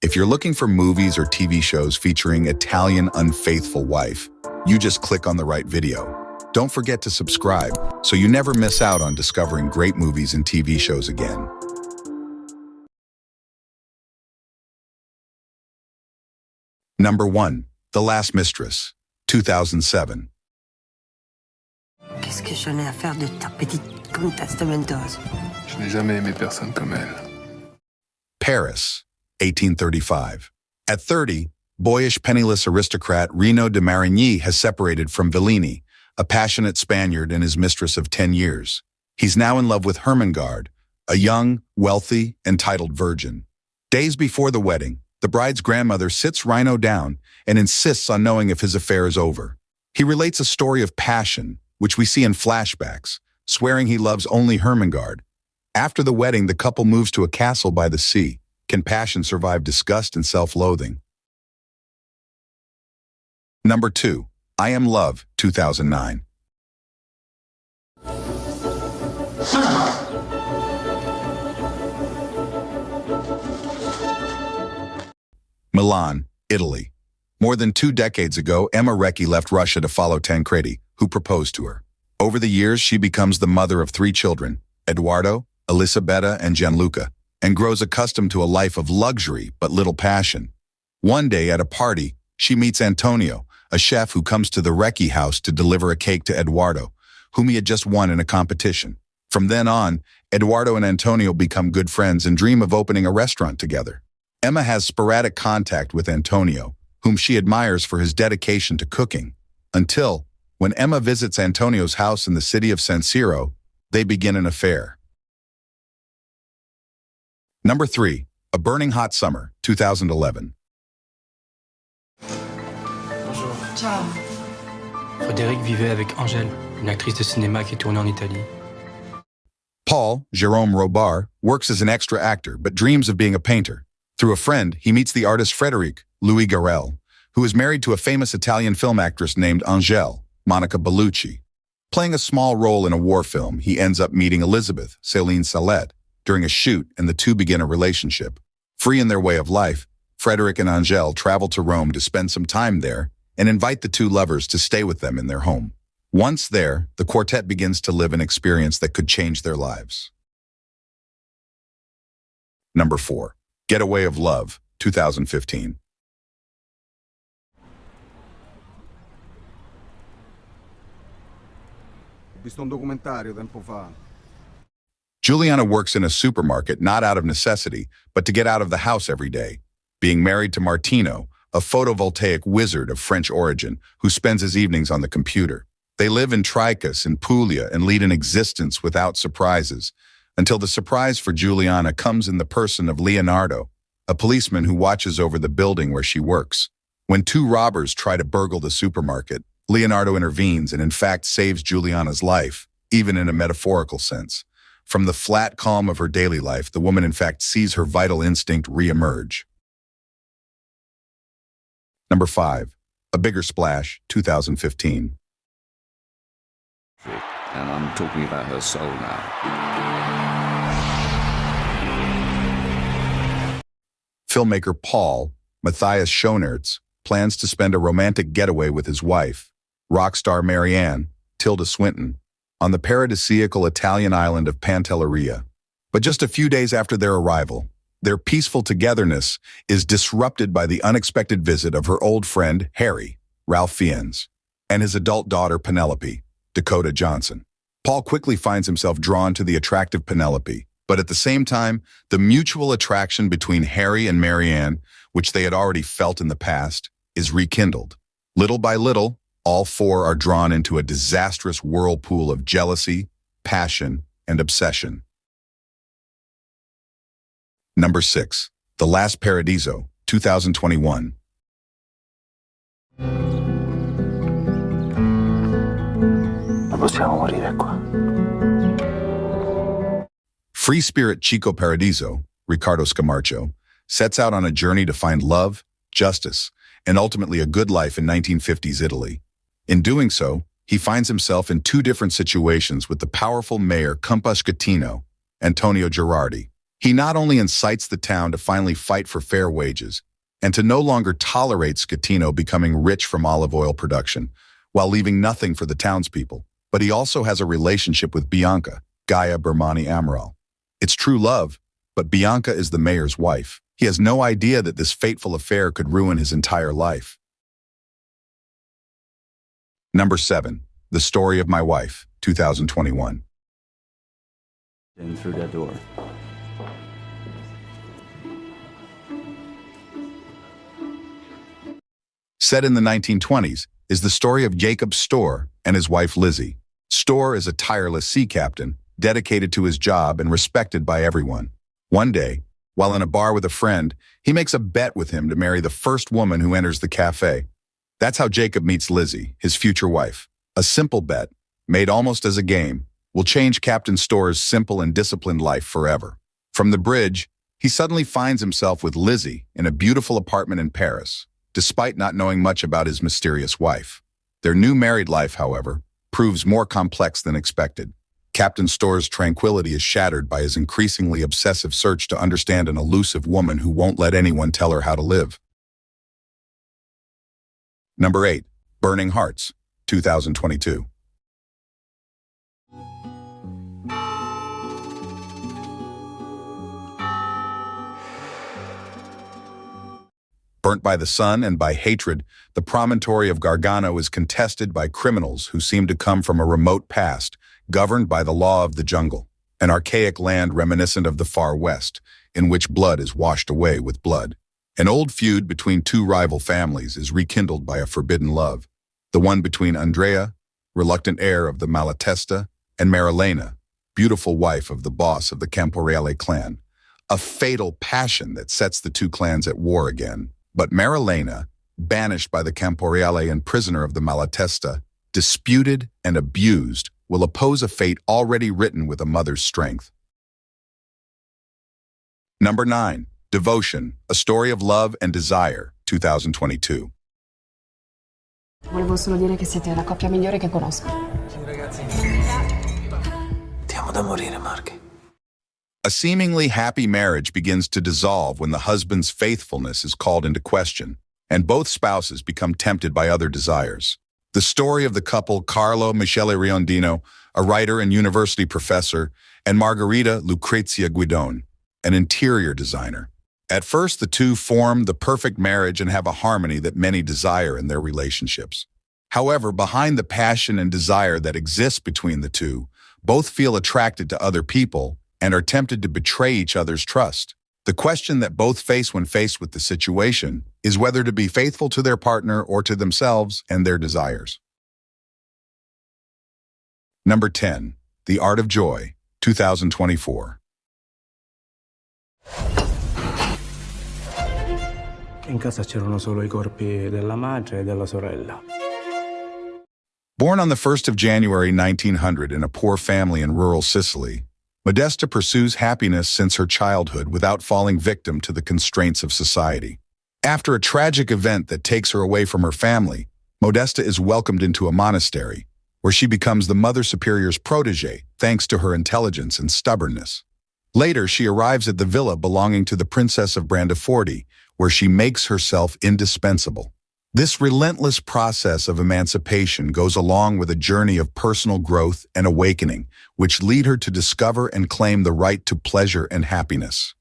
If you're looking for movies or TV shows featuring Italian unfaithful wife, you just click on the right video. Don't forget to subscribe so you never miss out on discovering great movies and TV shows again. Number 1. The Last Mistress, 2007. Qu'est-ce que j'en ai à faire de ta petite contestamenteuse? Je n'ai jamais aimé personne comme elle. Paris, 1835. At 30, boyish penniless aristocrat Reno de Marigny has separated from Villini, a passionate Spaniard and his mistress of 10 years. He's now in love with Hermengarde, a young, wealthy, entitled virgin. Days before the wedding, the bride's grandmother sits Rhino down and insists on knowing if his affair is over. He relates a story of passion, which we see in flashbacks, swearing he loves only Hermengarde. After the wedding, the couple moves to a castle by the sea. Can passion survive disgust and self-loathing? Number 2. I Am Love, 2009. Milan, Italy. More than 2 decades ago, Emma Recchi left Russia to follow Tancredi, who proposed to her. Over the years, she becomes the mother of 3 children, Eduardo, Elisabetta, and Gianluca, and grows accustomed to a life of luxury but little passion. One day at a party, she meets Antonio, a chef who comes to the Recchi house to deliver a cake to Eduardo, whom he had just won in a competition. From then on, Eduardo and Antonio become good friends and dream of opening a restaurant together. Emma has sporadic contact with Antonio, whom she admires for his dedication to cooking, until, when Emma visits Antonio's house in the city of San Siro, they begin an affair. Number 3. A Burning Hot Summer, 2011. Bonjour. Ciao. Frédéric vivait avec Angèle, une actrice de cinéma qui tournait en Italie. Paul, Jérôme Robart, works as an extra actor but dreams of being a painter. Through a friend, he meets the artist Frédéric, Louis Garrel, who is married to a famous Italian film actress named Angèle, Monica Bellucci. Playing a small role in a war film, he ends up meeting Elizabeth, Céline Salette, during a shoot, and the two begin a relationship. Free in their way of life, Frédéric and Angèle travel to Rome to spend some time there and invite the 2 lovers to stay with them in their home. Once there, the quartet begins to live an experience that could change their lives. Number 4. Getaway of Love, 2015. Ho visto un documentario tempo fa. Juliana works in a supermarket not out of necessity, but to get out of the house every day. Being married to Martino, a photovoltaic wizard of French origin who spends his evenings on the computer. They live in Tricas in Puglia and lead an existence without surprises, until the surprise for Juliana comes in the person of Leonardo, a policeman who watches over the building where she works. When 2 robbers try to burgle the supermarket, Leonardo intervenes and in fact saves Juliana's life, even in a metaphorical sense. From the flat calm of her daily life, the woman in fact sees her vital instinct re-emerge. Number 5. A Bigger Splash, 2015. And I'm talking about her soul now. Filmmaker Paul, Matthias Schoenaerts, plans to spend a romantic getaway with his wife, rock star Marianne, Tilda Swinton, on the paradisiacal Italian island of Pantelleria. But just a few days after their arrival, their peaceful togetherness is disrupted by the unexpected visit of her old friend, Harry, Ralph Fiennes, and his adult daughter, Penelope, Dakota Johnson. Paul quickly finds himself drawn to the attractive Penelope, but at the same time, the mutual attraction between Harry and Marianne, which they had already felt in the past, is rekindled. Little by little, all 4 are drawn into a disastrous whirlpool of jealousy, passion, and obsession. Number 6. The Last Paradizo, 2021. Non possiamo morire qua. Free spirit Chico Paradiso, Ricardo Scamarcio, sets out on a journey to find love, justice, and ultimately a good life in 1950s Italy. In doing so, he finds himself in 2 different situations with the powerful mayor Compascatino, Antonio Girardi. He not only incites the town to finally fight for fair wages and to no longer tolerate Schettino becoming rich from olive oil production while leaving nothing for the townspeople, but he also has a relationship with Bianca, Gaia Bermani Amaral. It's true love, but Bianca is the mayor's wife. He has no idea that this fateful affair could ruin his entire life. Number 7. The Story of My Wife, 2021. In through that door. Set in the 1920s is the story of Jacob Storr and his wife Lizzie. Storr is a tireless sea captain, dedicated to his job and respected by everyone. One day, while in a bar with a friend, he makes a bet with him to marry the first woman who enters the cafe. That's how Jacob meets Lizzie, his future wife. A simple bet, made almost as a game, will change Captain Storr's simple and disciplined life forever. From the bridge, he suddenly finds himself with Lizzie in a beautiful apartment in Paris, despite not knowing much about his mysterious wife. Their new married life, however, proves more complex than expected. Captain Storr's tranquility is shattered by his increasingly obsessive search to understand an elusive woman who won't let anyone tell her how to live. Number 8. Burning Hearts, 2022. Burnt by the sun and by hatred, the promontory of Gargano is contested by criminals who seem to come from a remote past, governed by the law of the jungle, an archaic land reminiscent of the Far West, in which blood is washed away with blood. An old feud between two rival families is rekindled by a forbidden love, the one between Andrea, reluctant heir of the Malatesta, and Marilena, beautiful wife of the boss of the Camporeale clan, a fatal passion that sets the two clans at war again. But Marilena, banished by the Camporeale and prisoner of the Malatesta, disputed and abused, will oppose a fate already written with a mother's strength. Number 9. Devotion, A Story of Love and Desire, 2022. Volevo solo dire che siete la coppia migliore che conosco. Ti amo da morire, Marky. A seemingly happy marriage begins to dissolve when the husband's faithfulness is called into question, and both spouses become tempted by other desires. The story of the couple Carlo Michele Riondino, a writer and university professor, and Margherita Lucrezia Guidone, an interior designer. At first, the two form the perfect marriage and have a harmony that many desire in their relationships. However, behind the passion and desire that exists between the two, both feel attracted to other people and are tempted to betray each other's trust. The question that both face when faced with the situation is whether to be faithful to their partner or to themselves and their desires. Number 10. The Art of Joy, 2024. In casa c'erano solo I corpi della madre e della sorella. Born on the 1st of January 1900 in a poor family in rural Sicily, Modesta pursues happiness since her childhood without falling victim to the constraints of society. After a tragic event that takes her away from her family, Modesta is welcomed into a monastery, where she becomes the Mother Superior's protege thanks to her intelligence and stubbornness. Later, she arrives at the villa belonging to the Princess of Brandeforti, where she makes herself indispensable. This relentless process of emancipation goes along with a journey of personal growth and awakening, which lead her to discover and claim the right to pleasure and happiness.